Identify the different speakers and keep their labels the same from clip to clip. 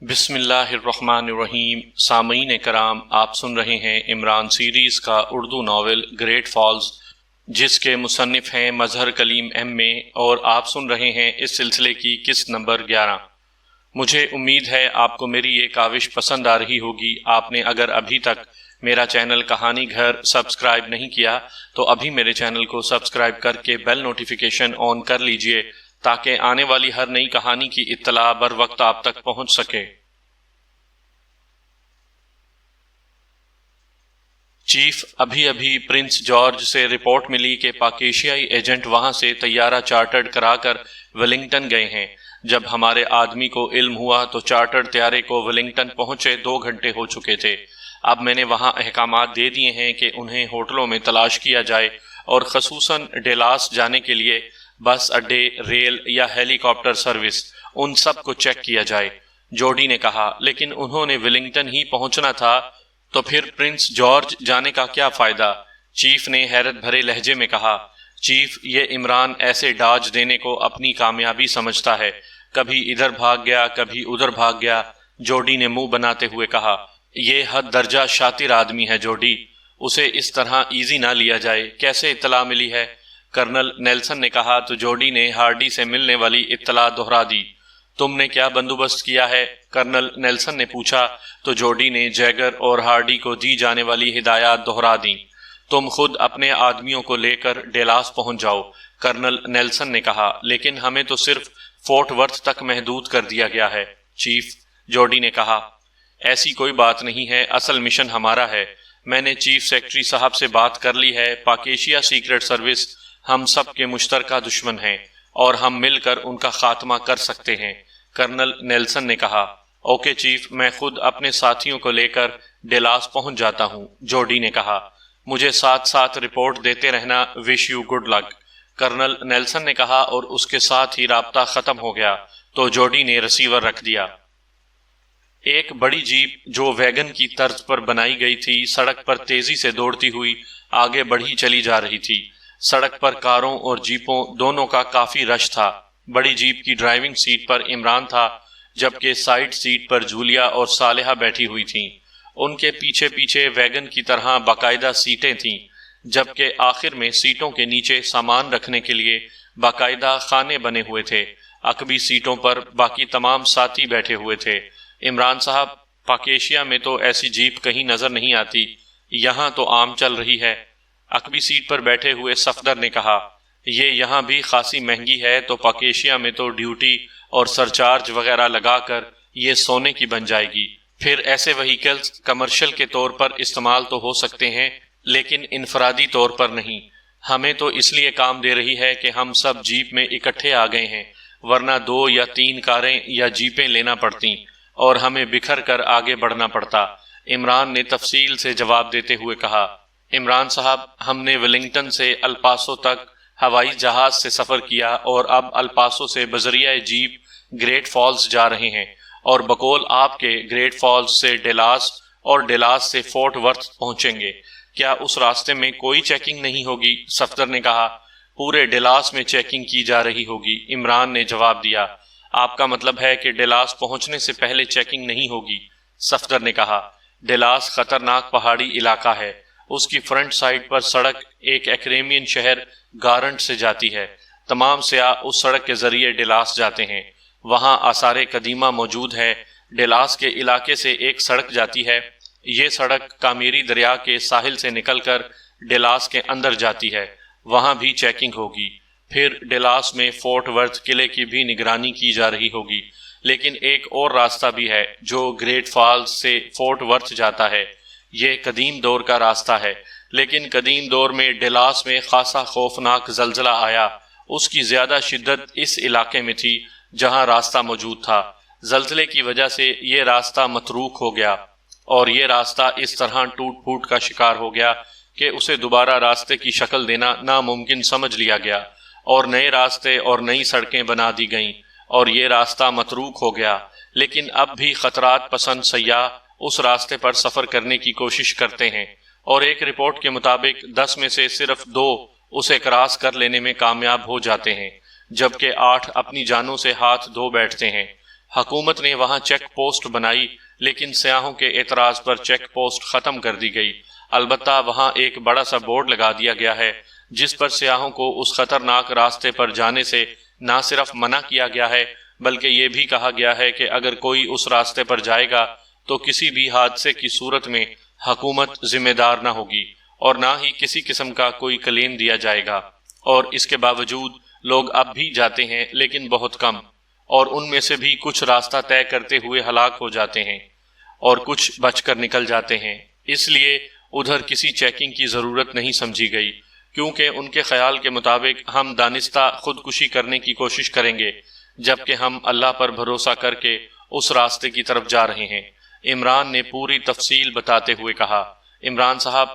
Speaker 1: بسم اللہ الرحمن الرحیم۔ سامعین کرام، آپ سن رہے ہیں عمران سیریز کا اردو ناول گریٹ فالز، جس کے مصنف ہیں مظہر کلیم ایم اے، اور آپ سن رہے ہیں اس سلسلے کی قسط نمبر 11۔ مجھے امید ہے آپ کو میری یہ کاوش پسند آ رہی ہوگی۔ آپ نے اگر ابھی تک میرا چینل کہانی گھر سبسکرائب نہیں کیا تو ابھی میرے چینل کو سبسکرائب کر کے بیل نوٹیفیکیشن آن کر لیجئے تاکہ آنے والی ہر نئی کہانی کی اطلاع بر وقت آپ تک پہنچ سکے۔ چیف، ابھی پرنس جارج سے رپورٹ ملی کہ پاکیشیائی ایجنٹ وہاں سے طیارہ چارٹرڈ کرا کر ویلنگٹن گئے ہیں۔ جب ہمارے آدمی کو علم ہوا تو چارٹرڈ طیارے کو ویلنگٹن پہنچے 2 گھنٹے ہو چکے تھے۔ اب میں نے وہاں احکامات دے دیے ہیں کہ انہیں ہوٹلوں میں تلاش کیا جائے اور خصوصاً ڈیلاس جانے کے لیے بس اڈے، ریل یا ہیلی کاپٹر سروس، ان سب کو چیک کیا جائے۔ جوڈی نے کہا، لیکن انہوں نے ویلنگٹن ہی پہنچنا تھا، تو پھر پرنس جارج جانے کا کیا فائدہ؟ چیف نے حیرت بھرے لہجے میں کہا۔ چیف، یہ عمران ایسے ڈاج دینے کو اپنی کامیابی سمجھتا ہے، کبھی ادھر بھاگ گیا، کبھی ادھر بھاگ گیا۔ جوڈی نے منہ بناتے ہوئے کہا، یہ حد درجہ شاطر آدمی ہے جوڈی، اسے اس طرح ایزی نہ لیا جائے۔ کیسے اطلاع ملی ہے؟ کرنل نیلسن نے کہا تو جوڈی نے ہارڈی سے ملنے والی اطلاع دہرا دی۔ تم نے کیا بندوبست کیا ہے؟ کرنل نیلسن نے پوچھا تو جوڈی نے جیگر اور ہارڈی کو دی جانے والی ہدایات دہرا دیں۔ تم خود اپنے آدمیوں کو لے کر ڈیلاس پہنچ جاؤ، کرنل نیلسن نے کہا، لیکن ہمیں تو صرف فورٹ ورتھ تک محدود کر دیا گیا ہے چیف، جوڈی نے کہا۔ ایسی کوئی بات نہیں ہے، اصل مشن ہمارا ہے۔ میں نے چیف سیکرٹری صاحب سے بات کر لی ہے، پاکیشیا سیکرٹ سروس ہم سب کے مشترکہ دشمن ہیں اور ہم مل کر ان کا خاتمہ کر سکتے ہیں، کرنل نیلسن نے کہا۔ اوکے چیف، میں خود اپنے ساتھیوں کو لے کر ڈیلاس پہنچ جاتا ہوں، جوڈی نے کہا۔ مجھے ساتھ ساتھ رپورٹ دیتے رہنا، wish you good luck, colonel Nelson نے کہا، اور اس کے ساتھ ہی رابطہ ختم ہو گیا تو جوڈی نے ریسیور رکھ دیا۔ ایک بڑی جیپ جو ویگن کی طرز پر بنائی گئی تھی، سڑک پر تیزی سے دوڑتی ہوئی آگے بڑھی چلی جا رہی تھی۔ سڑک پر کاروں اور جیپوں دونوں کا کافی رش تھا۔ بڑی جیپ کی ڈرائیونگ سیٹ پر عمران تھا، جبکہ سائیڈ سیٹ پر جولیا اور صالحہ بیٹھی ہوئی تھیں۔ ان کے پیچھے پیچھے ویگن کی طرح باقاعدہ سیٹیں تھیں، جبکہ آخر میں سیٹوں کے نیچے سامان رکھنے کے لیے باقاعدہ خانے بنے ہوئے تھے۔ عقبی سیٹوں پر باقی تمام ساتھی بیٹھے ہوئے تھے۔ عمران صاحب، پاکیشیا میں تو ایسی جیپ کہیں نظر نہیں آتی، یہاں تو عام چل رہی ہے، عقبی سیٹ پر بیٹھے ہوئے صفدر نے کہا۔ یہ یہاں بھی خاصی مہنگی ہے، تو پاکیشیا میں تو ڈیوٹی اور سرچارج وغیرہ لگا کر یہ سونے کی بن جائے گی۔ پھر ایسے وہیکلز کمرشل کے طور پر استعمال تو ہو سکتے ہیں، لیکن انفرادی طور پر نہیں۔ ہمیں تو اس لیے کام دے رہی ہے کہ ہم سب جیپ میں اکٹھے آ گئے ہیں، ورنہ 2 یا 3 کاریں یا جیپیں لینا پڑتیں اور ہمیں بکھر کر آگے بڑھنا پڑتا، عمران نے تفصیل سے جواب دیتے ہوئے کہا۔ عمران صاحب، ہم نے ویلنگٹن سے الپاسو تک ہوائی جہاز سے سفر کیا اور اب الپاسو سے بذریعہ جیپ گریٹ فالز جا رہے ہیں، اور بقول آپ کے گریٹ فالز سے ڈیلاس اور ڈیلاس سے فورٹ ورتھ پہنچیں گے۔ کیا اس راستے میں کوئی چیکنگ نہیں ہوگی؟ صفدر نے کہا۔ پورے ڈیلاس میں چیکنگ کی جا رہی ہوگی، عمران نے جواب دیا۔ آپ کا مطلب ہے کہ ڈیلاس پہنچنے سے پہلے چیکنگ نہیں ہوگی؟ صفدر نے کہا۔ ڈیلاس خطرناک پہاڑی علاقہ ہے، اس کی فرنٹ سائڈ پر سڑک ایک ایکریمین شہر گارنٹ سے جاتی ہے۔ تمام سیاح اس سڑک کے ذریعے ڈیلاس جاتے ہیں۔ وہاں آثار قدیمہ موجود ہے۔ ڈیلاس کے علاقے سے ایک سڑک جاتی ہے، یہ سڑک کامیری دریا کے ساحل سے نکل کر ڈیلاس کے اندر جاتی ہے، وہاں بھی چیکنگ ہوگی۔ پھر ڈیلاس میں فورٹ ورتھ قلعے کی بھی نگرانی کی جا رہی ہوگی۔ لیکن ایک اور راستہ بھی ہے جو گریٹ فالز سے فورٹ ورتھ جاتا ہے۔ یہ قدیم دور کا راستہ ہے، لیکن قدیم دور میں ڈیلاس میں خاصا خوفناک زلزلہ آیا۔ اس کی زیادہ شدت اس علاقے میں تھی جہاں راستہ موجود تھا۔ زلزلے کی وجہ سے یہ راستہ متروک ہو گیا، اور یہ راستہ اس طرح ٹوٹ پھوٹ کا شکار ہو گیا کہ اسے دوبارہ راستے کی شکل دینا ناممکن سمجھ لیا گیا، اور نئے راستے اور نئی سڑکیں بنا دی گئیں، اور یہ راستہ متروک ہو گیا۔ لیکن اب بھی خطرات پسند سیاح اس راستے پر سفر کرنے کی کوشش کرتے ہیں، اور ایک رپورٹ کے مطابق 10 میں سے صرف 2 اسے کراس کر لینے میں کامیاب ہو جاتے ہیں، جبکہ 8 اپنی جانوں سے ہاتھ دھو بیٹھتے ہیں۔ حکومت نے وہاں چیک پوسٹ بنائی، لیکن سیاحوں کے اعتراض پر چیک پوسٹ ختم کر دی گئی۔ البتہ وہاں ایک بڑا سا بورڈ لگا دیا گیا ہے جس پر سیاحوں کو اس خطرناک راستے پر جانے سے نہ صرف منع کیا گیا ہے بلکہ یہ بھی کہا گیا ہے کہ اگر کوئی اس راستے پر جائے گا تو کسی بھی حادثے کی صورت میں حکومت ذمہ دار نہ ہوگی اور نہ ہی کسی قسم کا کوئی کلیم دیا جائے گا۔ اور اس کے باوجود لوگ اب بھی جاتے ہیں، لیکن بہت کم، اور ان میں سے بھی کچھ راستہ طے کرتے ہوئے ہلاک ہو جاتے ہیں اور کچھ بچ کر نکل جاتے ہیں۔ اس لیے ادھر کسی چیکنگ کی ضرورت نہیں سمجھی گئی، کیونکہ ان کے خیال کے مطابق ہم دانستہ خودکشی کرنے کی کوشش کریں گے جبکہ ہم اللہ پر بھروسہ کر کے اس راستے کی طرف جا رہے ہیں۔ عمران نے پوری تفصیل بتاتے ہوئے کہا، عمران صاحب،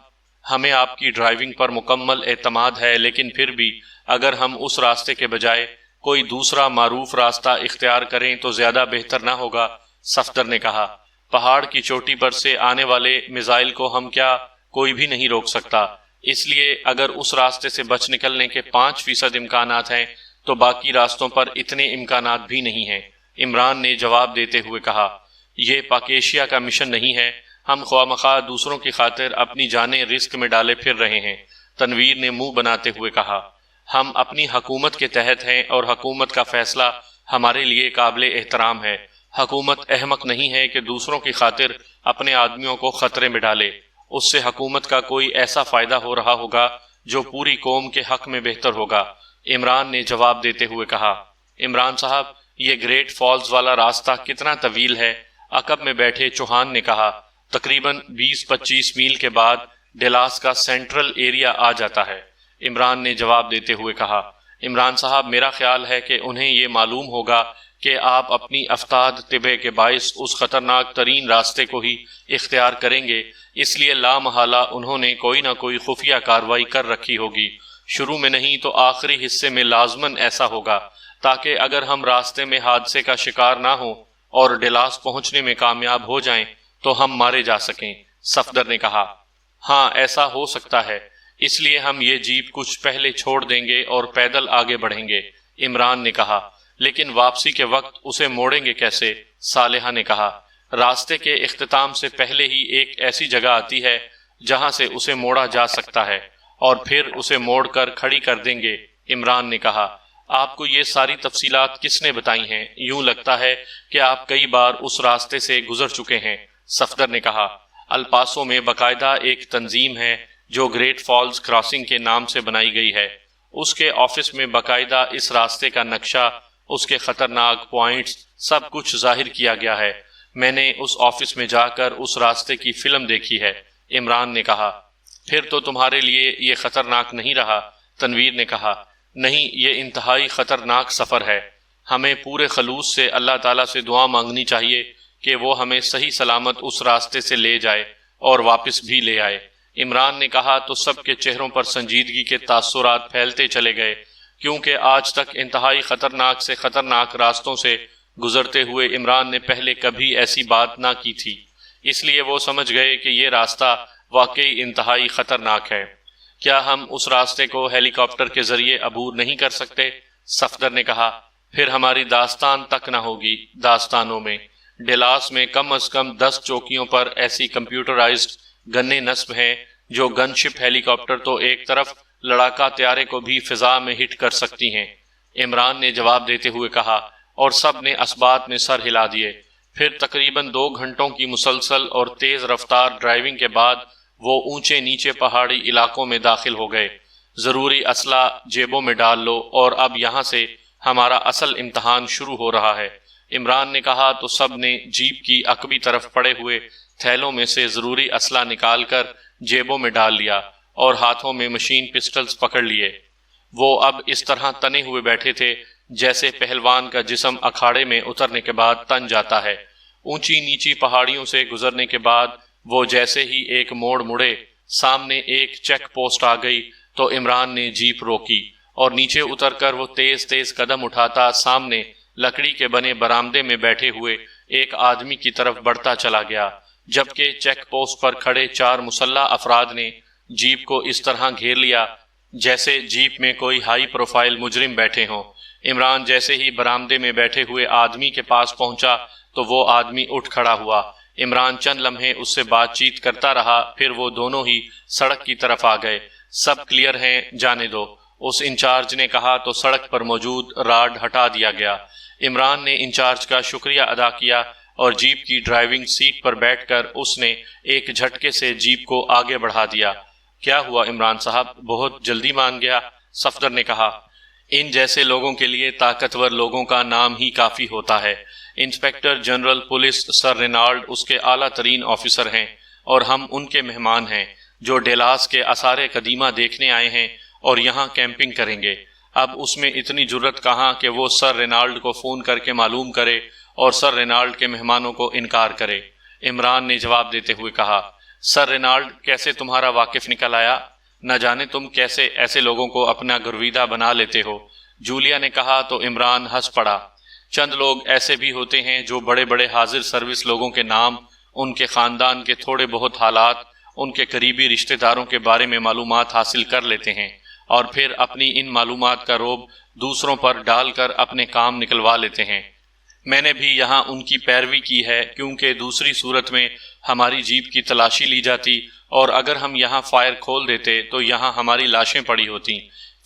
Speaker 1: ہمیں آپ کی ڈرائیونگ پر مکمل اعتماد ہے، لیکن پھر بھی اگر ہم اس راستے کے بجائے کوئی دوسرا معروف راستہ اختیار کریں تو زیادہ بہتر نہ ہوگا؟ صفدر نے کہا، پہاڑ کی چوٹی پر سے آنے والے میزائل کو ہم کیا کوئی بھی نہیں روک سکتا، اس لیے اگر اس راستے سے بچ نکلنے کے 5% امکانات ہیں تو باقی راستوں پر اتنے امکانات بھی نہیں ہیں۔ عمران نے جواب دیتے ہوئے کہا، یہ پاک ایشیا کا مشن نہیں ہے، ہم خواہ مخواہ دوسروں کی خاطر اپنی جانیں رسک میں ڈالے پھر رہے ہیں۔ تنویر نے منہ بناتے ہوئے کہا، ہم اپنی حکومت کے تحت ہیں اور حکومت کا فیصلہ ہمارے لیے قابل احترام ہے۔ حکومت احمق نہیں ہے کہ دوسروں کی خاطر اپنے آدمیوں کو خطرے میں ڈالے، اس سے حکومت کا کوئی ایسا فائدہ ہو رہا ہوگا جو پوری قوم کے حق میں بہتر ہوگا۔ عمران نے جواب دیتے ہوئے کہا، عمران صاحب، یہ گریٹ فالز والا راستہ کتنا طویل ہے؟ عقب میں بیٹھے چوہان نے کہا، تقریباً 20-25 میل کے بعد ڈیلاس کا سینٹرل ایریا آ جاتا ہے۔ عمران نے جواب دیتے ہوئے کہا، عمران صاحب، میرا خیال ہے کہ انہیں یہ معلوم ہوگا کہ آپ اپنی افتاد طبع کے باعث اس خطرناک ترین راستے کو ہی اختیار کریں گے، اس لیے لامحالہ انہوں نے کوئی نہ کوئی خفیہ کارروائی کر رکھی ہوگی، شروع میں نہیں تو آخری حصے میں لازماً ایسا ہوگا، تاکہ اگر ہم راستے میں حادثے کا شکار نہ ہوں اور ڈیلاس پہنچنے میں کامیاب ہو جائیں تو ہم مارے جا سکیں۔ صفدر نے کہا، ہاں ایسا ہو سکتا ہے، اس لیے ہم یہ جیپ کچھ پہلے چھوڑ دیں گے اور پیدل آگے بڑھیں گے۔ عمران نے کہا، لیکن واپسی کے وقت اسے موڑیں گے کیسے؟ صالحہ نے کہا، راستے کے اختتام سے پہلے ہی ایک ایسی جگہ آتی ہے جہاں سے اسے موڑا جا سکتا ہے اور پھر اسے موڑ کر کھڑی کر دیں گے۔ عمران نے کہا، آپ کو یہ ساری تفصیلات کس نے بتائی ہیں؟ یوں لگتا ہے کہ آپ کئی بار اس راستے سے گزر چکے ہیں۔ صفدر نے کہا، الپاسو میں باقاعدہ ایک تنظیم ہے جو گریٹ فالز کراسنگ کے نام سے بنائی گئی ہے، اس کے آفس میں باقاعدہ اس راستے کا نقشہ، اس کے خطرناک پوائنٹس، سب کچھ ظاہر کیا گیا ہے۔ میں نے اس آفس میں جا کر اس راستے کی فلم دیکھی ہے۔ عمران نے کہا، پھر تو تمہارے لیے یہ خطرناک نہیں رہا؟ تنویر نے کہا، نہیں، یہ انتہائی خطرناک سفر ہے۔ ہمیں پورے خلوص سے اللہ تعالیٰ سے دعا مانگنی چاہیے کہ وہ ہمیں صحیح سلامت اس راستے سے لے جائے اور واپس بھی لے آئے۔ عمران نے کہا تو سب کے چہروں پر سنجیدگی کے تاثرات پھیلتے چلے گئے، کیونکہ آج تک انتہائی خطرناک سے خطرناک راستوں سے گزرتے ہوئے عمران نے پہلے کبھی ایسی بات نہ کی تھی، اس لیے وہ سمجھ گئے کہ یہ راستہ واقعی انتہائی خطرناک ہے۔ کیا ہم اس راستے کو ہیلی کاپٹر کے ذریعے عبور نہیں کر سکتے؟ صفدر نے کہا، پھر ہماری داستان تک نہ ہوگی۔ داستانوں میں ڈیلاس میں کم از کم 10 چوکیوں پر ایسی کمپیوٹرائزڈ گنیں نصب ہیں جو گن شپ ہیلی کاپٹر تو ایک طرف، لڑاکا طیارے کو بھی فضا میں ہٹ کر سکتی ہیں۔ عمران نے جواب دیتے ہوئے کہا، اور سب نے اسبات میں سر ہلا دیے۔ پھر تقریباً 2 گھنٹوں کی مسلسل اور تیز رفتار ڈرائیونگ کے بعد وہ اونچے نیچے پہاڑی علاقوں میں داخل ہو گئے۔ ضروری اسلحہ جیبوں میں ڈال لو، اور اب یہاں سے ہمارا اصل امتحان شروع ہو رہا ہے۔ عمران نے کہا تو سب نے جیپ کی عقبی طرف پڑے ہوئے تھیلوں میں سے ضروری اسلحہ نکال کر جیبوں میں ڈال لیا اور ہاتھوں میں مشین پسٹلز پکڑ لیے۔ وہ اب اس طرح تنے ہوئے بیٹھے تھے جیسے پہلوان کا جسم اکھاڑے میں اترنے کے بعد تن جاتا ہے۔ اونچی نیچی پہاڑیوں سے گزرنے کے بعد وہ جیسے ہی ایک موڑ مڑے، سامنے ایک چیک پوسٹ آ گئی تو عمران نے جیپ روکی اور نیچے اتر کر وہ تیز تیز قدم اٹھاتا سامنے لکڑی کے بنے برآمدے میں بیٹھے ہوئے ایک آدمی کی طرف بڑھتا چلا گیا، جبکہ چیک پوسٹ پر کھڑے 4 مسلح افراد نے جیپ کو اس طرح گھیر لیا جیسے جیپ میں کوئی ہائی پروفائل مجرم بیٹھے ہوں۔ عمران جیسے ہی برآمدے میں بیٹھے ہوئے آدمی کے پاس پہنچا تو وہ آدمی اٹھ کھڑا ہوا۔ عمران چند لمحے اس سے بات چیت کرتا رہا، پھر وہ دونوں ہی سڑک کی طرف آ گئے۔ سب کلیئر ہیں، جانے دو، اس انچارج نے کہا تو سڑک پر موجود راڈ ہٹا دیا گیا۔ عمران نے انچارج کا شکریہ ادا کیا اور جیپ کی ڈرائیونگ سیٹ پر بیٹھ کر اس نے ایک جھٹکے سے جیپ کو آگے بڑھا دیا۔ کیا ہوا عمران صاحب، بہت جلدی مان گیا؟ صفدر نے کہا۔ ان جیسے لوگوں کے لیے طاقتور لوگوں کا نام ہی کافی ہوتا ہے۔ انسپیکٹر جنرل پولیس سر رینالڈ اس کے اعلیٰ ترین آفیسر ہیں اور ہم ان کے مہمان ہیں جو ڈیلاس کے آثار قدیمہ دیکھنے آئے ہیں اور یہاں کیمپنگ کریں گے۔ اب اس میں اتنی جرت کہاں کہ وہ سر رینالڈ کو فون کر کے معلوم کرے اور سر رینالڈ کے مہمانوں کو انکار کرے۔ عمران نے جواب دیتے ہوئے کہا، سر رینالڈ کیسے تمہارا واقف نکل آیا؟ نہ جانے تم کیسے ایسے لوگوں کو اپنا گرویدہ بنا لیتے ہو، جولیا نے کہا تو عمران ہنس پڑا۔ چند لوگ ایسے بھی ہوتے ہیں جو بڑے بڑے حاضر سروس لوگوں کے نام، ان کے خاندان کے تھوڑے بہت حالات، ان کے قریبی رشتہ داروں کے بارے میں معلومات حاصل کر لیتے ہیں اور پھر اپنی ان معلومات کا روب دوسروں پر ڈال کر اپنے کام نکلوا لیتے ہیں۔ میں نے بھی یہاں ان کی پیروی کی ہے، کیونکہ دوسری صورت میں ہماری جیپ کی تلاشی لی جاتی اور اگر ہم یہاں فائر کھول دیتے تو یہاں ہماری لاشیں پڑی ہوتی۔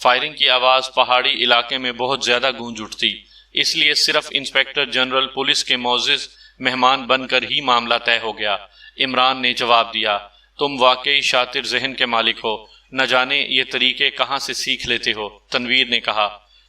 Speaker 1: فائرنگ کی آواز پہاڑی علاقے میں بہت زیادہ گونج اٹھتی، اس لیے صرف انسپیکٹر جنرل پولیس کے معزز مہمان بن کر ہی معاملہ طے ہو گیا۔ عمران نے جواب دیا، تم واقعی شاطر ذہن کے مالک ہو، نہ جانے یہ طریقے کہاں سے سیکھ لیتے ہو، تنویر نے کہا۔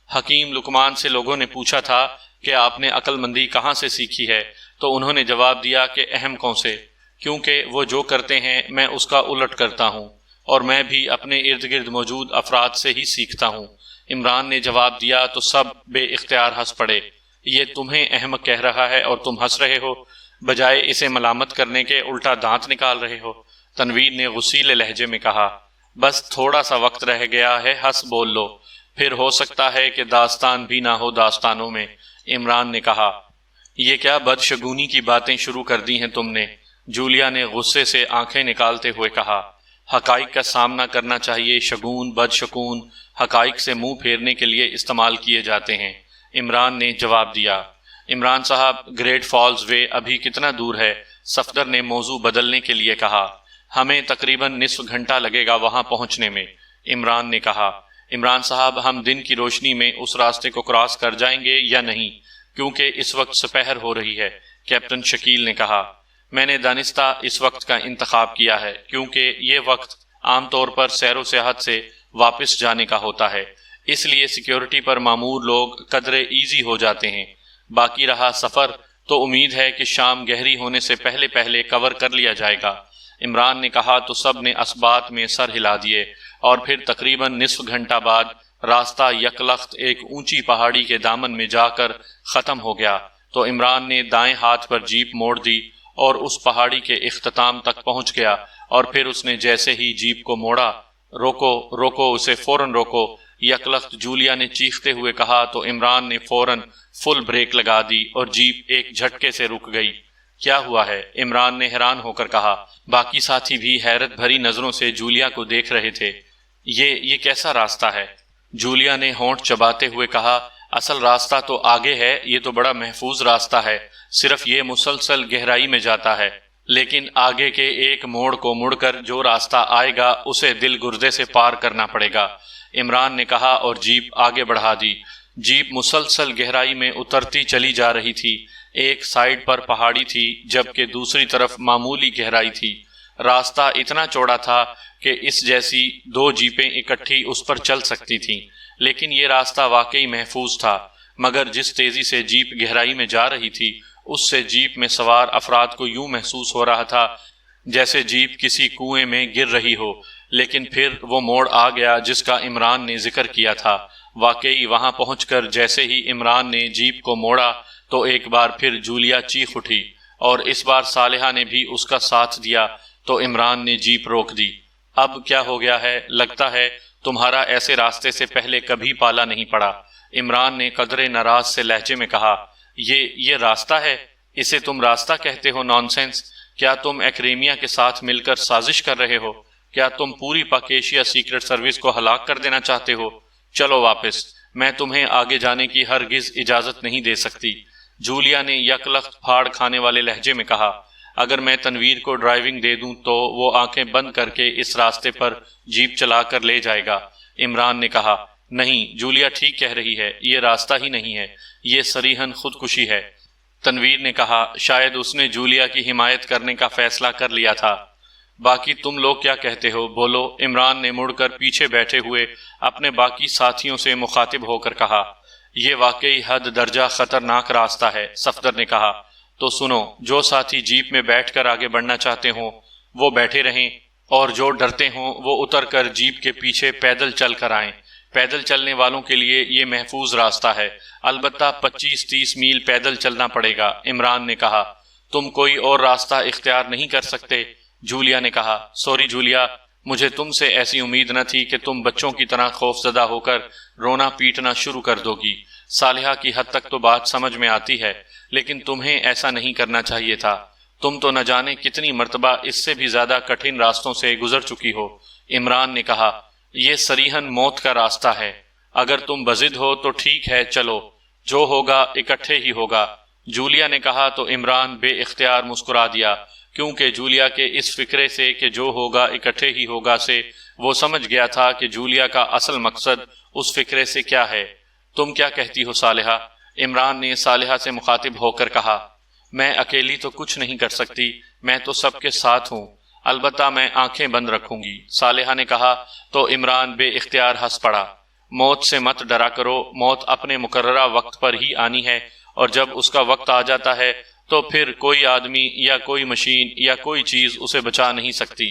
Speaker 1: حکیم لقمان سے لوگوں نے پوچھا تھا کہ آپ نے عقل مندی کہاں سے سیکھی ہے، تو انہوں نے جواب دیا کہ اہم کون سے، کیونکہ وہ جو کرتے ہیں میں اس کا الٹ کرتا ہوں اور میں بھی اپنے ارد گرد موجود افراد سے ہی سیکھتا ہوں۔ عمران نے جواب دیا تو سب بے اختیار ہنس پڑے۔ یہ تمہیں احمق کہہ رہا ہے اور تم ہنس رہے ہو، بجائے اسے ملامت کرنے کے الٹا دانت نکال رہے ہو، تنویر نے غصیلے لہجے میں کہا۔ بس تھوڑا سا وقت رہ گیا ہے، ہنس بول لو، پھر ہو سکتا ہے کہ داستان بھی نہ ہو داستانوں میں، عمران نے کہا۔ یہ کیا بدشگونی کی باتیں شروع کر دی ہیں تم نے، جولیا نے غصے سے آنکھیں نکالتے ہوئے کہا۔ حقائق کا سامنا کرنا چاہیے، شگون بدشگون حقائق سے منہ پھیرنے کے لیے استعمال کیے جاتے ہیں، عمران نے جواب دیا۔ عمران صاحب، گریٹ فالز وے ابھی کتنا دور ہے؟ صفدر نے موضوع بدلنے کے لیے کہا۔ ہمیں تقریباً نصف گھنٹہ لگے گا وہاں پہنچنے میں، عمران نے کہا۔ عمران صاحب، ہم دن کی روشنی میں اس راستے کو کراس کر جائیں گے یا نہیں؟ کیونکہ اس وقت سپہر ہو رہی ہے، کیپٹن شکیل نے کہا۔ میں نے دانستہ اس وقت کا انتخاب کیا ہے کیونکہ یہ وقت عام طور پر سیر و سیاحت سے واپس جانے کا ہوتا ہے، اس لیے سیکیورٹی پر مامور لوگ قدرے ایزی ہو جاتے ہیں۔ باقی رہا سفر تو امید ہے کہ شام گہری ہونے سے پہلے پہلے کور کر لیا جائے گا، عمران نے کہا تو سب نے اسبات میں سر ہلا دیے اور پھر تقریباً نصف گھنٹہ بعد راستہ یکلخت ایک اونچی پہاڑی کے دامن میں جا کر ختم ہو گیا تو عمران نے دائیں ہاتھ پر جیپ موڑ دی اور اس پہاڑی کے اختتام تک پہنچ گیا اور پھر اس نے جیسے ہی جیپ کو موڑا، روکو روکو، اسے فوراً روکو، یکلخت جولیا نے چیختے ہوئے کہا تو عمران نے فوراً فل بریک لگا دی اور جیپ ایک جھٹکے سے رک گئی۔ کیا ہوا ہے؟ عمران نے حیران ہو کر کہا۔ باقی ساتھی بھی حیرت بھری نظروں سے جولیا کو دیکھ رہے تھے۔ یہ کیسا راستہ ہے؟ جولیا نے ہونٹ چباتے ہوئے کہا، اصل راستہ تو آگے ہے، یہ تو بڑا محفوظ راستہ ہے، صرف یہ مسلسل گہرائی میں جاتا ہے، لیکن آگے کے ایک موڑ کو مڑ کر جو راستہ آئے گا اسے دل گردے سے پار کرنا پڑے گا، عمران نے کہا اور جیپ آگے بڑھا دی۔ جیپ مسلسل گہرائی میں اترتی چلی جا رہی تھی، ایک سائیڈ پر پہاڑی تھی جبکہ دوسری طرف معمولی گہرائی تھی۔ راستہ اتنا چوڑا تھا کہ اس جیسی دو جیپیں اکٹھی اس پر چل سکتی تھیں، لیکن یہ راستہ واقعی محفوظ تھا، مگر جس تیزی سے جیپ گہرائی میں جا رہی تھی اس سے جیپ میں سوار افراد کو یوں محسوس ہو رہا تھا جیسے جیپ کسی کنویں میں گر رہی ہو۔ لیکن پھر وہ موڑ آ گیا جس کا عمران نے ذکر کیا تھا۔ واقعی وہاں پہنچ کر جیسے ہی عمران نے جیپ کو موڑا تو ایک بار پھر جولیا چیخ اٹھی اور اس بار صالحہ نے بھی اس کا ساتھ دیا تو عمران نے جیپ روک دی۔ اب کیا ہو گیا ہے؟ لگتا ہے تمہارا ایسے راستے سے پہلے کبھی پالا نہیں پڑا، عمران نے قدرے ناراض سے لہجے میں کہا۔ یہ راستہ ہے؟ اسے تم راستہ کہتے ہو؟ نانسنس! کیا تم ایکریمیا کے ساتھ مل کر سازش کر رہے ہو؟ کیا تم پوری پاکیشیا سیکرٹ سروس کو ہلاک کر دینا چاہتے ہو؟ چلو واپس، میں تمہیں آگے جانے کی ہرگز اجازت نہیں دے سکتی۔ جولیا نے یک لخت پھاڑ کھانے والے لہجے میں کہا، اگر میں تنویر کو ڈرائیونگ دے دوں تو وہ آنکھیں بند کر کے اس راستے پر جیپ چلا کر لے جائے گا۔ عمران نے کہا، نہیں، جولیا ٹھیک کہہ رہی ہے، یہ راستہ ہی نہیں ہے، یہ صریحاً خودکشی ہے۔ تنویر نے کہا، شاید اس نے جولیا کی حمایت کرنے کا فیصلہ کر لیا تھا۔ باقی تم لوگ کیا کہتے ہو، بولو۔ عمران نے مڑ کر پیچھے بیٹھے ہوئے اپنے باقی ساتھیوں سے مخاطب ہو کر کہا، یہ واقعی حد درجہ خطرناک راستہ ہے۔ صفدر نے کہا، تو سنو، جو ساتھی جیپ میں بیٹھ کر آگے بڑھنا چاہتے ہوں وہ بیٹھے رہیں، اور جو ڈرتے ہوں وہ اتر کر جیپ کے پیچھے پیدل چل کر آئیں۔ پیدل چلنے والوں کے لیے یہ محفوظ راستہ ہے، البتہ 25-30 میل پیدل چلنا پڑے گا۔ عمران نے کہا، تم کوئی اور راستہ اختیار نہیں کر سکتے؟ جولیا نے کہا، سوری جولیا، مجھے تم سے ایسی امید نہ تھی کہ تم بچوں کی طرح خوفزدہ ہو کر رونا پیٹنا شروع کر دو گی۔ صالحہ کی حد تک تو بات سمجھ میں آتی ہے، لیکن تمہیں ایسا نہیں کرنا چاہیے تھا۔ تم تو نہ جانے کتنی مرتبہ اس سے بھی زیادہ کٹھن راستوں سے گزر چکی ہو۔ عمران نے کہا، یہ صریحاً موت کا راستہ ہے، اگر تم بضد ہو تو ٹھیک ہے، چلو، جو ہوگا اکٹھے ہی ہوگا۔ جولیا نے کہا تو عمران بے اختیار مسکرا دیا، کیونکہ جولیا کے اس فکرے سے کہ جو ہوگا اکٹھے ہی ہوگا سے وہ سمجھ گیا تھا کہ جولیا کا اصل مقصد اس فکرے سے کیا ہے۔ تم کیا کہتی ہو صالحہ؟ عمران نے صالحہ سے مخاطب ہو کر کہا، میں اکیلی تو کچھ نہیں کر سکتی، میں تو سب کے ساتھ ہوں، البتہ میں آنکھیں بند رکھوں گی۔ صالحہ نے کہا تو عمران بے اختیار ہنس پڑا۔ موت سے مت ڈرا کرو، موت اپنے مقررہ وقت پر ہی آنی ہے، اور جب اس کا وقت آ جاتا ہے تو پھر کوئی آدمی یا کوئی مشین یا کوئی چیز اسے بچا نہیں سکتی،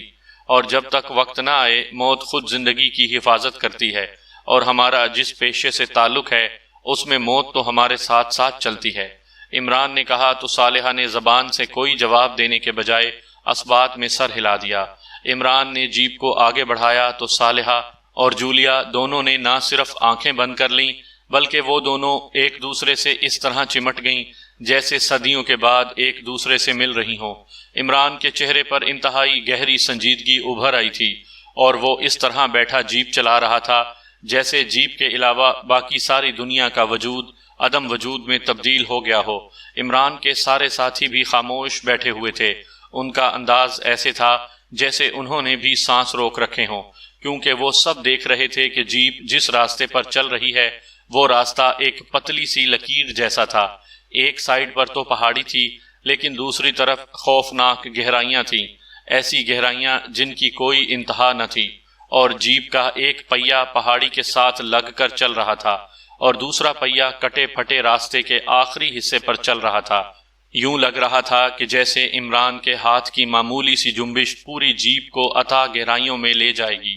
Speaker 1: اور جب تک وقت نہ آئے موت خود زندگی کی حفاظت کرتی ہے، اور ہمارا جس پیشے سے تعلق ہے اس میں موت تو ہمارے ساتھ ساتھ چلتی ہے۔ عمران نے کہا تو صالحہ نے زبان سے کوئی جواب دینے کے بجائے اثبات میں سر ہلا دیا۔ عمران نے جیپ کو آگے بڑھایا تو صالحہ اور جولیا دونوں نے نہ صرف آنکھیں بند کر لیں بلکہ وہ دونوں ایک دوسرے سے اس طرح چمٹ گئیں جیسے صدیوں کے بعد ایک دوسرے سے مل رہی ہوں۔ عمران کے چہرے پر انتہائی گہری سنجیدگی ابھر آئی تھی، اور وہ اس طرح بیٹھا جیپ چلا رہا تھا جیسے جیپ کے علاوہ باقی ساری دنیا کا وجود عدم وجود میں تبدیل ہو گیا ہو۔ عمران کے سارے ساتھی بھی خاموش بیٹھے ہوئے تھے، ان کا انداز ایسے تھا جیسے انہوں نے بھی سانس روک رکھے ہوں، کیونکہ وہ سب دیکھ رہے تھے کہ جیپ جس راستے پر چل رہی ہے وہ راستہ ایک پتلی سی لکیر جیسا تھا۔ ایک سائیڈ پر تو پہاڑی تھی، لیکن دوسری طرف خوفناک گہرائیاں تھیں، ایسی گہرائیاں جن کی کوئی انتہا نہ تھی، اور جیپ کا ایک پہیہ پہاڑی کے ساتھ لگ کر چل رہا تھا اور دوسرا پہیہ کٹے پھٹے راستے کے آخری حصے پر چل رہا تھا۔ یوں لگ رہا تھا کہ جیسے عمران کے ہاتھ کی معمولی سی جنبش پوری جیپ کو اتھاہ گہرائیوں میں لے جائے گی،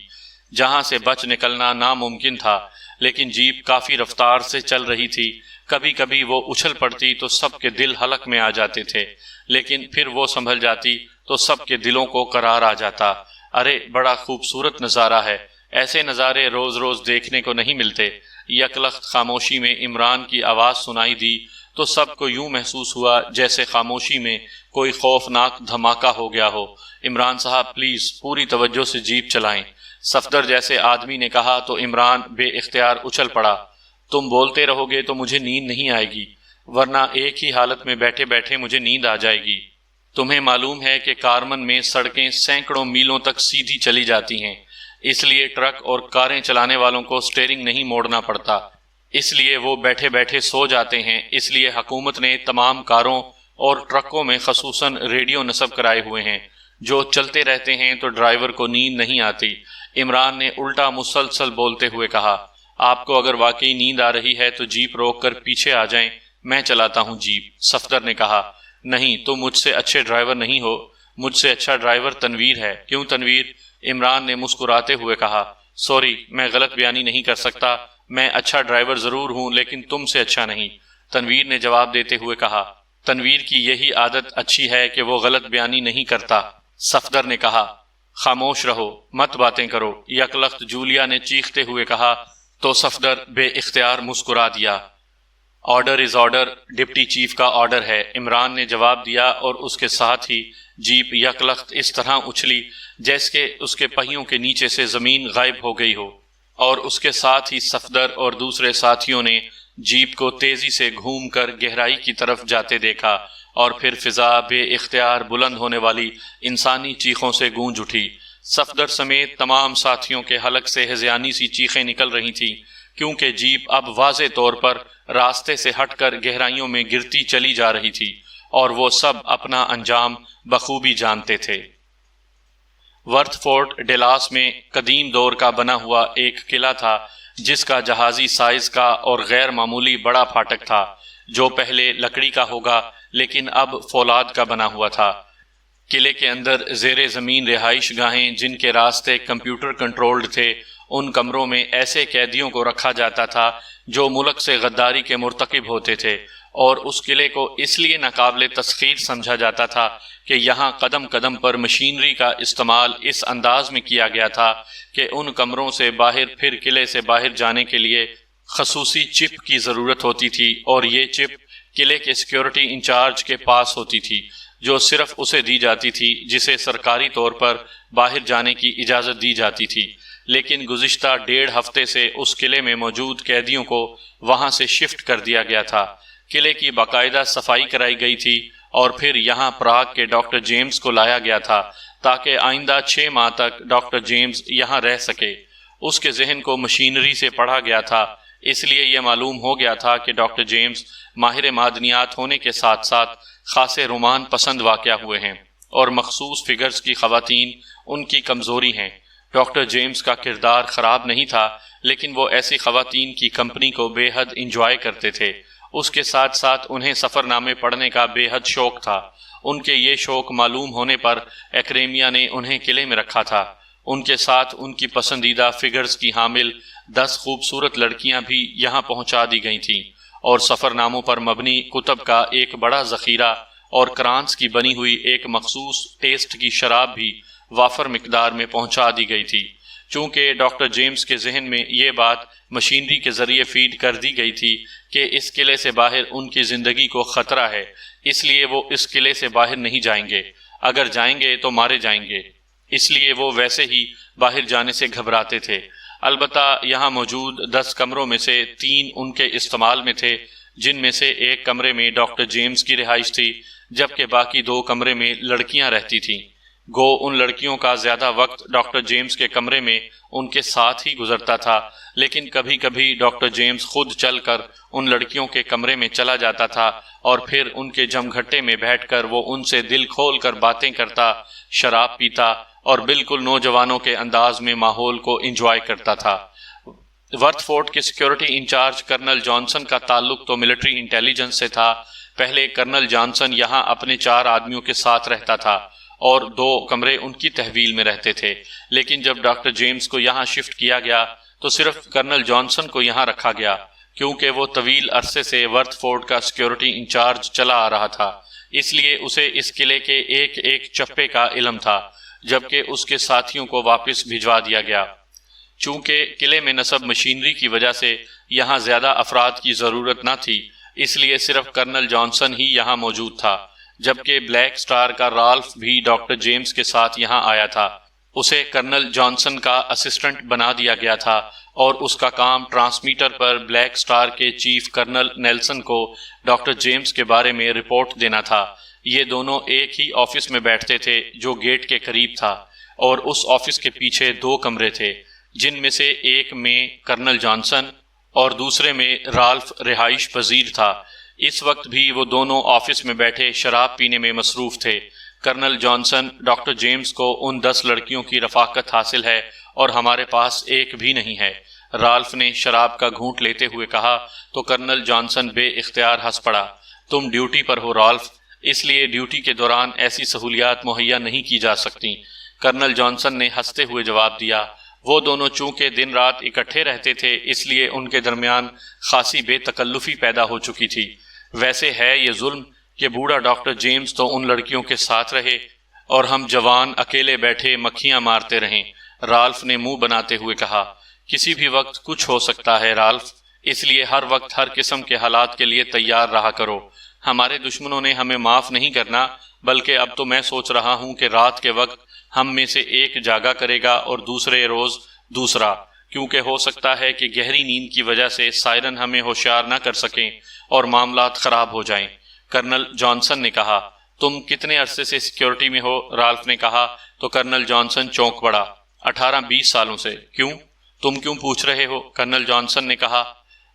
Speaker 1: جہاں سے بچ نکلنا ناممکن تھا۔ لیکن جیپ کافی رفتار سے چل رہی تھی، کبھی کبھی وہ اچھل پڑتی تو سب کے دل حلق میں آ جاتے تھے، لیکن پھر وہ سنبھل جاتی تو سب کے دلوں کو قرار آ جاتا۔ ارے بڑا خوبصورت نظارہ ہے، ایسے نظارے روز روز دیکھنے کو نہیں ملتے۔ یک لخت خاموشی میں عمران کی آواز سنائی دی تو سب کو یوں محسوس ہوا جیسے خاموشی میں کوئی خوفناک دھماکہ ہو گیا ہو۔ عمران صاحب پلیز پوری توجہ سے جیپ چلائیں، صفدر جیسے آدمی نے کہا تو عمران بے اختیار اچھل پڑا۔ تم بولتے رہو گے تو مجھے نیند نہیں آئے گی، ورنہ ایک ہی حالت میں بیٹھے بیٹھے مجھے نیند آ جائے گی۔ تمہیں معلوم ہے کہ کارمن میں سڑکیں سینکڑوں میلوں تک سیدھی چلی جاتی ہیں، اس لیے ٹرک اور کاریں چلانے والوں کو سٹیئرنگ نہیں موڑنا پڑتا، اس لیے وہ بیٹھے بیٹھے سو جاتے ہیں۔ اس لیے حکومت نے تمام کاروں اور ٹرکوں میں خصوصاً ریڈیو نصب کرائے ہوئے ہیں جو چلتے رہتے ہیں تو ڈرائیور کو نیند نہیں آتی۔ عمران نے الٹا مسلسل بولتے ہوئے کہا، آپ کو اگر واقعی نیند آ رہی ہے تو جیپ روک کر پیچھے آ جائیں، میں چلاتا ہوں جیپ۔ صفدر نے کہا، نہیں، تم مجھ سے اچھے ڈرائیور نہیں ہو، مجھ سے اچھا ڈرائیور تنویر ہے۔ کیوں تنویر؟ عمران نے مسکراتے ہوئے کہا، سوری، میں غلط بیانی نہیں کر سکتا، میں اچھا ڈرائیور ضرور ہوں لیکن تم سے اچھا نہیں، تنویر نے جواب دیتے ہوئے کہا۔ تنویر کی یہی عادت اچھی ہے کہ وہ غلط بیانی نہیں کرتا، صفدر نے کہا۔ خاموش رہو، مت باتیں کرو، یک لخت جولیا نے چیختے ہوئے کہا تو صفدر بے اختیار مسکرا دیا۔ Order is order, deputy chief کا آرڈر ہے، عمران نے جواب دیا، اور اس کے ساتھ ہی جیپ یک لخت اس طرح اچھلی جیسے کہ اس کے پہیوں کے نیچے سے زمین غائب ہو گئی ہو۔ اور اس کے ساتھ ہی صفدر اور دوسرے ساتھیوں نے جیپ کو تیزی سے گھوم کر گہرائی کی طرف جاتے دیکھا، اور پھر فضا بے اختیار بلند ہونے والی انسانی چیخوں سے گونج اٹھی۔ صفدر سمیت تمام ساتھیوں کے حلق سے ہذیانی سی چیخیں نکل رہی تھیں، کیونکہ جیپ اب واضح طور پر راستے سے ہٹ کر گہرائیوں میں گرتی چلی جا رہی تھی، اور وہ سب اپنا انجام بخوبی جانتے تھے۔ ورتھ فورٹ ڈیلاس میں قدیم دور کا بنا ہوا ایک قلعہ تھا، جس کا جہازی سائز کا اور غیر معمولی بڑا پھاٹک تھا، جو پہلے لکڑی کا ہوگا لیکن اب فولاد کا بنا ہوا تھا۔ قلعے کے اندر زیر زمین رہائش گاہیں، جن کے راستے کمپیوٹر کنٹرولڈ تھے، ان کمروں میں ایسے قیدیوں کو رکھا جاتا تھا جو ملک سے غداری کے مرتکب ہوتے تھے، اور اس قلعے کو اس لیے ناقابل تسخیر سمجھا جاتا تھا کہ یہاں قدم قدم پر مشینری کا استعمال اس انداز میں کیا گیا تھا کہ ان کمروں سے باہر پھر قلعے سے باہر جانے کے لیے خصوصی چپ کی ضرورت ہوتی تھی، اور یہ چپ قلعے کے سیکیورٹی انچارج کے پاس ہوتی تھی، جو صرف اسے دی جاتی تھی جسے سرکاری طور پر باہر جانے کی اجازت دی جاتی تھی۔ لیکن گزشتہ 1.5 ہفتے سے اس قلعے میں موجود قیدیوں کو وہاں سے شفٹ کر دیا گیا تھا۔ قلعے کی باقاعدہ صفائی کرائی گئی تھی، اور پھر یہاں پراگ کے ڈاکٹر جیمز کو لایا گیا تھا تاکہ آئندہ 6 ماہ تک ڈاکٹر جیمز یہاں رہ سکے۔ اس کے ذہن کو مشینری سے پڑھا گیا تھا، اس لیے یہ معلوم ہو گیا تھا کہ ڈاکٹر جیمز ماہر معدنیات ہونے کے ساتھ ساتھ خاصے رومان پسند واقع ہوئے ہیں، اور مخصوص فگرز کی خواتین ان کی کمزوری ہیں۔ ڈاکٹر جیمز کا کردار خراب نہیں تھا، لیکن وہ ایسی خواتین کی کمپنی کو بے حد انجوائے کرتے تھے۔ اس کے ساتھ ساتھ انہیں سفر نامے پڑھنے کا بے حد شوق تھا۔ ان کے یہ شوق معلوم ہونے پر ایکریمیا نے انہیں قلعے میں رکھا تھا۔ ان کے ساتھ ان کی پسندیدہ فگرز کی حامل 10 خوبصورت لڑکیاں بھی یہاں پہنچا دی گئی تھیں، اور سفر ناموں پر مبنی کتب کا ایک بڑا ذخیرہ اور کرانس کی بنی ہوئی ایک مخصوص ٹیسٹ کی شراب بھی وافر مقدار میں پہنچا دی گئی تھی۔ چونکہ ڈاکٹر جیمز کے ذہن میں یہ بات مشینری کے ذریعے فیڈ کر دی گئی تھی کہ اس قلعے سے باہر ان کی زندگی کو خطرہ ہے، اس لیے وہ اس قلعے سے باہر نہیں جائیں گے۔ اگر جائیں گے تو مارے جائیں گے، اس لیے وہ ویسے ہی باہر جانے سے گھبراتے تھے۔ البتہ یہاں موجود 10 کمروں میں سے 3 ان کے استعمال میں تھے، جن میں سے ایک کمرے میں ڈاکٹر جیمز کی رہائش تھی، جبکہ باقی 2 کمرے میں لڑکیاں رہتی تھیں۔ گو ان لڑکیوں کا زیادہ وقت ڈاکٹر جیمز کے کمرے میں ان کے ساتھ ہی گزرتا تھا، لیکن کبھی کبھی ڈاکٹر جیمز خود چل کر ان لڑکیوں کے کمرے میں چلا جاتا تھا، اور پھر ان کے جمگھٹے میں بیٹھ کر وہ ان سے دل کھول کر باتیں کرتا، شراب پیتا، اور بالکل نوجوانوں کے انداز میں ماحول کو انجوائے کرتا تھا۔ ورتھ فورٹ کے سیکیورٹی انچارج کرنل جانسن کا تعلق تو ملٹری انٹیلیجنس سے تھا۔ پہلے کرنل جانسن یہاں اپنے 4 آدمیوں کے ساتھ رہتا تھا، اور 2 کمرے ان کی تحویل میں رہتے تھے، لیکن جب ڈاکٹر جیمز کو یہاں شفٹ کیا گیا تو صرف کرنل جانسن کو یہاں رکھا گیا، کیونکہ وہ طویل عرصے سے ورتھ فورٹ کا سیکیورٹی انچارج چلا آ رہا تھا، اس لیے اسے اس قلعے کے ایک ایک چپے کا علم تھا، جبکہ اس کے ساتھیوں کو واپس بھجوا دیا گیا۔ چونکہ قلعے میں نصب مشینری کی وجہ سے یہاں زیادہ افراد کی ضرورت نہ تھی، اس لیے صرف کرنل جانسن ہی یہاں موجود تھا، جبکہ بلیک سٹار کا رالف بھی ڈاکٹر جیمز کے ساتھ یہاں آیا تھا۔ اسے کرنل جانسن کا اسسٹنٹ بنا دیا گیا تھا، اور اس کا کام ٹرانسمیٹر پر بلیک سٹار کے چیف کرنل نیلسن کو ڈاکٹر جیمز کے بارے میں رپورٹ دینا تھا۔ یہ دونوں ایک ہی آفس میں بیٹھتے تھے جو گیٹ کے قریب تھا، اور اس آفس کے پیچھے 2 کمرے تھے، جن میں سے ایک میں کرنل جانسن اور دوسرے میں رالف رہائش پذیر تھا۔ اس وقت بھی وہ دونوں آفس میں بیٹھے شراب پینے میں مصروف تھے۔ کرنل جانسن: ڈاکٹر جیمز کو ان 10 لڑکیوں کی رفاقت حاصل ہے، اور ہمارے پاس ایک بھی نہیں ہے۔ رالف نے شراب کا گھونٹ لیتے ہوئے کہا تو کرنل جانسن بے اختیار ہنس پڑا۔ تم ڈیوٹی پر ہو رالف، اس لیے ڈیوٹی کے دوران ایسی سہولیات مہیا نہیں کی جا سکتی۔ کرنل جانسن نے ہنستے ہوئے جواب دیا۔ وہ دونوں چونکہ دن رات اکٹھے رہتے تھے، اس لیے ان کے درمیان خاصی بے تکلفی پیدا ہو چکی تھی۔ ویسے ہے یہ ظلم کہ بوڑھا ڈاکٹر جیمز تو ان لڑکیوں کے ساتھ رہے، اور ہم جوان اکیلے بیٹھے مکھیاں مارتے رہیں۔ رالف نے منہ بناتے ہوئے کہا۔ کسی بھی وقت کچھ ہو سکتا ہے رالف، اس لیے ہر وقت ہر قسم کے حالات کے لیے تیار رہا کرو۔ ہمارے دشمنوں نے ہمیں معاف نہیں کرنا، بلکہ اب تو میں سوچ رہا ہوں کہ رات کے وقت ہم میں سے ایک جاگا کرے گا اور دوسرے روز دوسرا، کیونکہ ہو سکتا ہے کہ گہری نیند کی وجہ سے سائرن ہمیں ہوشیار نہ کر سکیں اور معاملات خراب ہو جائیں۔ کرنل جانسن نے کہا، تم کتنے عرصے سے سیکیورٹی میں ہو؟ رالف نے کہا تو کرنل جانسن چونک پڑا۔ 18-20 سالوں سے۔ کیوں؟ تم کیوں پوچھ رہے ہو؟ کرنل جانسن نے کہا،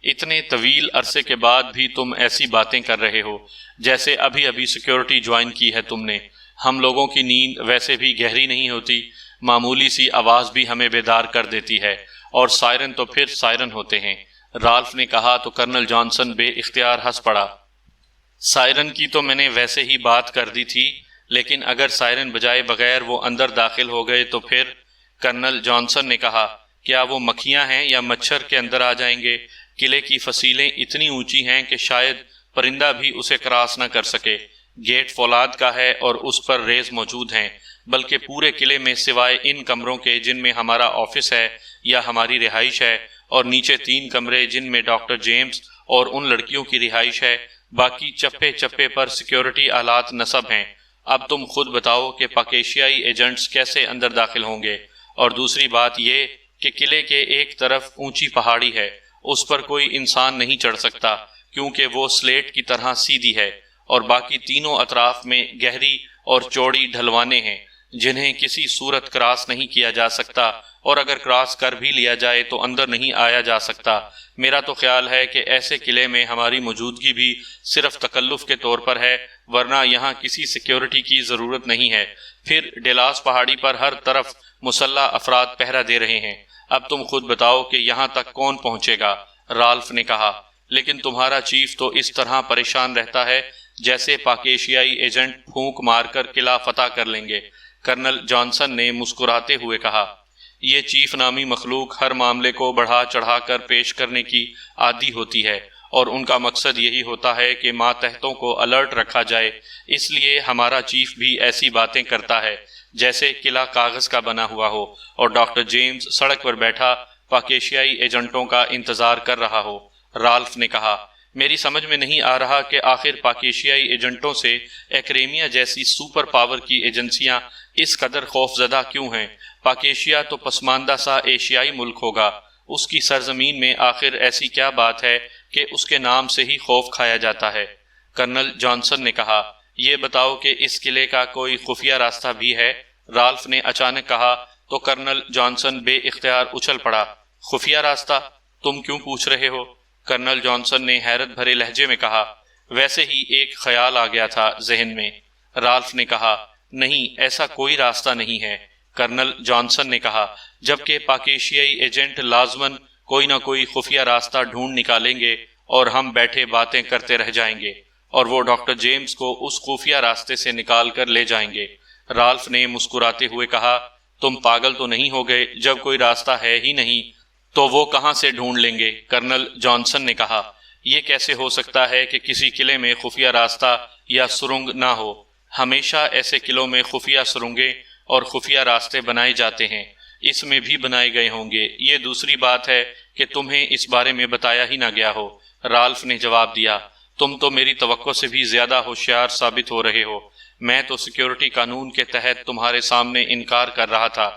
Speaker 1: اتنے طویل عرصے کے بعد بھی تم ایسی باتیں کر رہے ہو جیسے ابھی ابھی سیکیورٹی جوائن کی ہے تم نے۔ ہم لوگوں کی نیند ویسے بھی گہری نہیں ہوتی، معمولی سی آواز بھی ہمیں بیدار کر دیتی ہے، اور سائرن تو پھر سائرن ہوتے ہیں۔ رالف نے کہا تو کرنل جانسن بے اختیار ہنس پڑا۔ سائرن کی تو میں نے ویسے ہی بات کر دی تھی، لیکن اگر سائرن بجائے بغیر وہ اندر داخل ہو گئے تو پھر؟ کرنل جانسن نے کہا، کیا وہ مکھیاں ہیں یا مچھر کے اندر آ جائیں گے؟ قلعے کی فصیلیں اتنی اونچی ہیں کہ شاید پرندہ بھی اسے کراس نہ کر سکے۔ گیٹ فولاد کا ہے اور اس پر ریز موجود ہیں، بلکہ پورے قلعے میں سوائے ان کمروں کے جن میں ہمارا آفس ہے یا ہماری رہائش ہے، اور نیچے 3 کمرے جن میں ڈاکٹر جیمز اور ان لڑکیوں کی رہائش ہے، باقی چپے چپے پر سیکیورٹی آلات نصب ہیں۔ اب تم خود بتاؤ کہ پاکیشیائی ایجنٹس کیسے اندر داخل ہوں گے؟ اور دوسری بات یہ کہ قلعے کے ایک طرف اونچی پہاڑی ہے، اس پر کوئی انسان نہیں چڑھ سکتا کیونکہ وہ سلیٹ کی طرح سیدھی ہے، اور باقی تینوں اطراف میں گہری اور چوڑی ڈھلوانے ہیں جنہیں کسی صورت کراس نہیں کیا جا سکتا، اور اگر کراس کر بھی لیا جائے تو اندر نہیں آیا جا سکتا۔ میرا تو خیال ہے کہ ایسے قلعے میں ہماری موجودگی بھی صرف تکلف کے طور پر ہے، ورنہ یہاں کسی سیکیورٹی کی ضرورت نہیں ہے۔ پھر ڈیلاس پہاڑی پر ہر طرف مسلح افراد پہرا دے رہے ہیں۔ اب تم خود بتاؤ کہ یہاں تک کون پہنچے گا؟ رالف نے کہا، لیکن تمہارا چیف تو اس طرح پریشان رہتا ہے جیسے پاکیشیائی ایجنٹ پھونک مار کر قلعہ فتح کر لیں گے۔ کرنل جانسن نے مسکراتے ہوئے کہا، یہ چیف نامی مخلوق ہر معاملے کو بڑھا چڑھا کر پیش کرنے کی عادی ہوتی ہے، اور ان کا مقصد یہی ہوتا ہے کہ ماتحتوں کو الرٹ رکھا جائے۔ اس لیے ہمارا چیف بھی ایسی باتیں کرتا ہے جیسے قلعہ کاغذ کا بنا ہوا ہو اور ڈاکٹر جیمز سڑک پر بیٹھا پاکیشیائی ایجنٹوں کا انتظار کر رہا ہو۔ رالف نے کہا، میری سمجھ میں نہیں آ رہا کہ آخر پاکیشیائی ایجنٹوں سے ایکریمیا جیسی سپر پاور کی ایجنسیاں اس قدر خوف زدہ کیوں ہیں؟ پاکیشیا تو پسماندہ سا ایشیائی ملک ہوگا، اس کی سرزمین میں آخر ایسی کیا بات ہے کہ اس کے نام سے ہی خوف کھایا جاتا ہے؟ کرنل جانسن نے کہا، یہ بتاؤ کہ اس قلعے کا کوئی خفیہ راستہ بھی ہے؟ رالف نے اچانک کہا تو کرنل جانسن بے اختیار اچھل پڑا۔ خفیہ راستہ؟ تم کیوں پوچھ رہے ہو؟ کرنل جانسن نے حیرت بھرے لہجے میں کہا، ویسے ہی ایک خیال آ گیا تھا ذہن میں۔ رالف نے کہا، نہیں، ایسا کوئی راستہ نہیں ہے۔ کرنل جانسن نے کہا، جبکہ پاکیشیائی ایجنٹ لازماً کوئی نہ کوئی خفیہ راستہ ڈھونڈ نکالیں گے اور ہم بیٹھے باتیں کرتے رہ جائیں گے، اور وہ ڈاکٹر جیمز کو اس خفیہ راستے سے نکال کر لے جائیں گے۔ رالف نے مسکراتے ہوئے کہا، تم پاگل تو نہیں ہو گئے؟ جب کوئی راستہ ہے ہی نہیں تو وہ کہاں سے ڈھونڈ لیں گے؟ کرنل جانسن نے کہا، یہ کیسے ہو سکتا ہے کہ کسی قلعے میں خفیہ راستہ یا سرنگ نہ ہو؟ ہمیشہ ایسے قلعوں میں خفیہ سرنگیں اور خفیہ راستے بنائے جاتے ہیں، اس میں بھی بنائے گئے ہوں گے۔ یہ دوسری بات ہے کہ تمہیں اس بارے میں بتایا ہی نہ گیا ہو۔ رالف نے جواب دیا، تم تو میری توقع سے بھی زیادہ ہوشیار ثابت ہو رہے ہو۔ میں تو سیکیورٹی قانون کے تحت تمہارے سامنے انکار کر رہا تھا،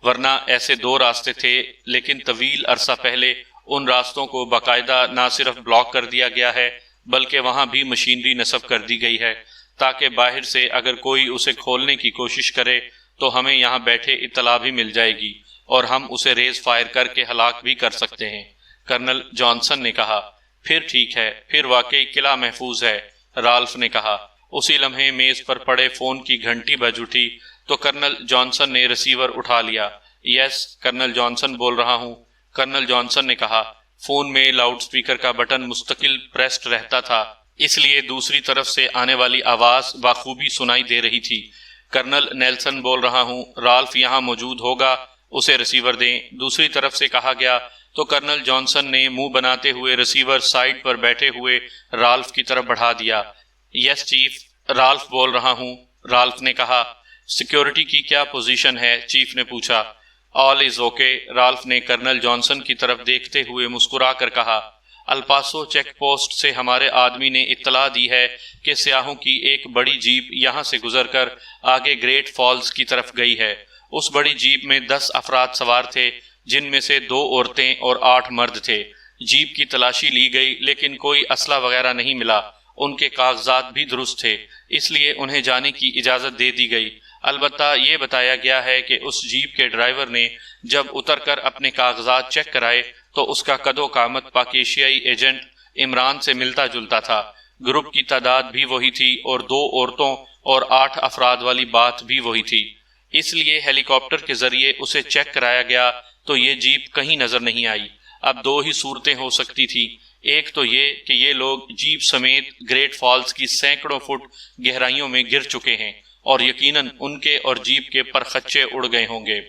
Speaker 1: ورنہ ایسے 2 راستے تھے، لیکن طویل عرصہ پہلے ان راستوں کو باقاعدہ نہ صرف بلاک کر دیا گیا ہے بلکہ وہاں بھی مشینری نصب کر دی گئی ہے تاکہ باہر سے اگر کوئی اسے کھولنے کی کوشش کرے تو ہمیں یہاں بیٹھے اطلاع بھی مل جائے گی اور ہم اسے ریز فائر کر کے ہلاک بھی کر سکتے ہیں۔ کرنل جانسن نے کہا، پھر ٹھیک ہے، پھر واقعی قلعہ محفوظ ہے۔ رالف نے کہا۔ اسی لمحے میز پر پڑے فون کی گھنٹی بج اٹھی تو کرنل جانسن نے ریسیور اٹھا لیا۔ یس، کرنل جانسن بول رہا ہوں۔ کرنل جانسن نے کہا۔ فون میں لاؤڈ سپیکر کا بٹن مستقل پریسڈ رہتا تھا، اس لیے دوسری طرف سے آنے والی آواز بخوبی سنائی دے رہی تھی۔ کرنل نیلسن بول رہا ہوں، رالف یہاں موجود ہوگا، اسے ریسیور دیں۔ دوسری طرف سے کہا گیا تو کرنل جانسن نے منہ بناتے ہوئے ریسیور سائیڈ پر بیٹھے ہوئے رالف کی طرف بڑھا دیا۔ یس چیف، رالف بول رہا ہوں، رالف نے کہا۔ سیکیورٹی کی کیا پوزیشن ہے؟ چیف نے پوچھا۔ آل از اوکے، رالف نے کرنل جانسن کی طرف دیکھتے ہوئے مسکرا کر کہا۔ الپاسو چیک پوسٹ سے ہمارے آدمی نے اطلاع دی ہے کہ سیاحوں کی ایک بڑی جیپ یہاں سے گزر کر آگے گریٹ فالز کی طرف گئی ہے۔ اس بڑی جیپ میں 10 افراد سوار تھے جن میں سے 2 عورتیں اور 8 مرد تھے۔ جیپ کی تلاشی لی گئی لیکن کوئی اسلحہ وغیرہ نہیں ملا۔ ان کے کاغذات بھی درست تھے، اس لیے انہیں جانے کی اجازت دے دی گئی۔ البتہ یہ بتایا گیا ہے کہ اس جیپ کے ڈرائیور نے جب اتر کر اپنے کاغذات چیک کرائے تو اس کا قد و قامت پاک ایشیائی ایجنٹ عمران سے ملتا جلتا تھا۔ گروپ کی تعداد بھی وہی تھی اور 2 عورتوں اور 8 افراد والی بات بھی وہی تھی، اس لیے ہیلی کاپٹر کے ذریعے اسے چیک کرایا گیا تو یہ جیپ کہیں نظر نہیں آئی۔ اب 2 ہی صورتیں ہو سکتی تھی، ایک تو یہ کہ یہ لوگ جیپ سمیت گریٹ فالز کی سینکڑوں فٹ گہرائیوں میں گر چکے ہیں اور یقیناً ان کے اور جیپ کے پرخچے اڑ گئے ہوں گے۔